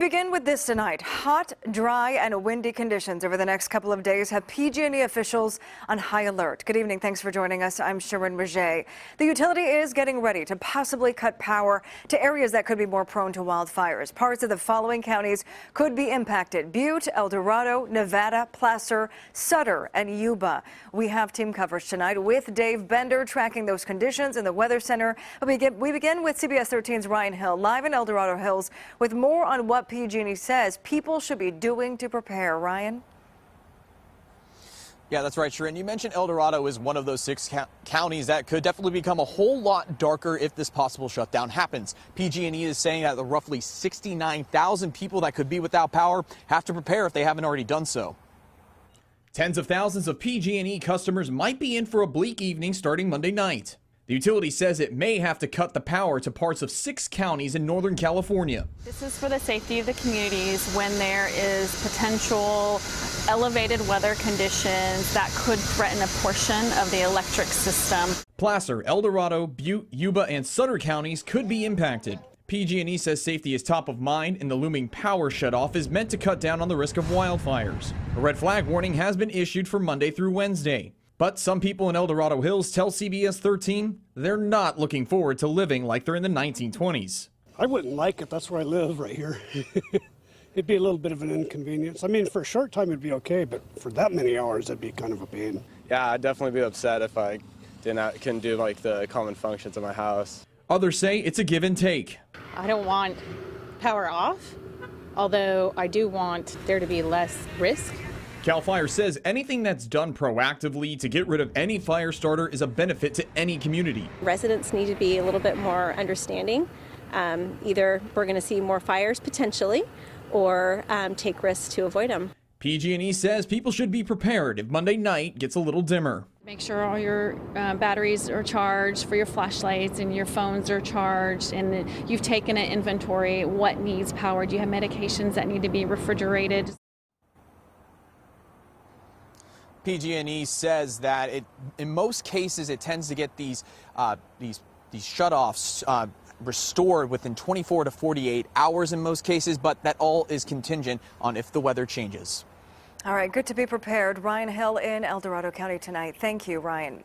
Begin with this tonight. Hot, dry, and windy conditions over the next couple of days have PG&E officials on high alert. Good evening. Thanks for joining us. I'm Sharon Roget. The utility is getting ready to possibly cut power to areas that could be more prone to wildfires. Parts of the following counties could be impacted: Butte, El Dorado, Nevada, Placer, Sutter, and Yuba. We have team coverage tonight with Dave Bender tracking those conditions in the Weather Center. We begin with CBS 13's Ryan Hill live in El Dorado Hills with more on what PG&E says people should be doing to prepare. Ryan? Yeah, that's right, Sharon. You mentioned El Dorado is one of those six counties that could definitely become a whole lot darker if this possible shutdown happens. PG&E is saying that the roughly 69,000 people that could be without power have to prepare if they haven't already done so. Tens of thousands of PG&E customers might be in for a bleak evening starting Monday night. The utility says it may have to cut the power to parts of 6 counties in Northern California. This is for the safety of the communities when there is potential elevated weather conditions that could threaten a portion of the electric system. Placer, El Dorado, Butte, Yuba, and Sutter counties could be impacted. PG&E says safety is top of mind, and the looming power shutoff is meant to cut down on the risk of wildfires. A red flag warning has been issued for Monday through Wednesday. But some people in El Dorado Hills tell CBS 13 they're not looking forward to living like they're in the 1920s. I wouldn't like it. That's where I live, right here. It'd be a little bit of an inconvenience. I mean, for a short time it'd be okay, but for that many hours it'd be kind of a pain. Yeah, I'd definitely be upset if I couldn't do like the common functions of my house. Others say it's a give and take. I don't want power off, although I do want there to be less risk. CAL FIRE says anything that's done proactively to get rid of any fire starter is a benefit to any community. Residents need to be a little bit more understanding. Either we're going to see more fires potentially, or take risks to avoid them. PG&E says people should be prepared if Monday night gets a little dimmer. Make sure all your batteries are charged for your flashlights and your phones are charged, and you've taken an inventory. What needs power? Do you have medications that need to be refrigerated? PG&E says that in most cases it tends to get these shutoffs restored within 24 to 48 hours in most cases, but that all is contingent on if the weather changes. All right, good to be prepared. Ryan Hill in El Dorado County tonight. Thank you, Ryan.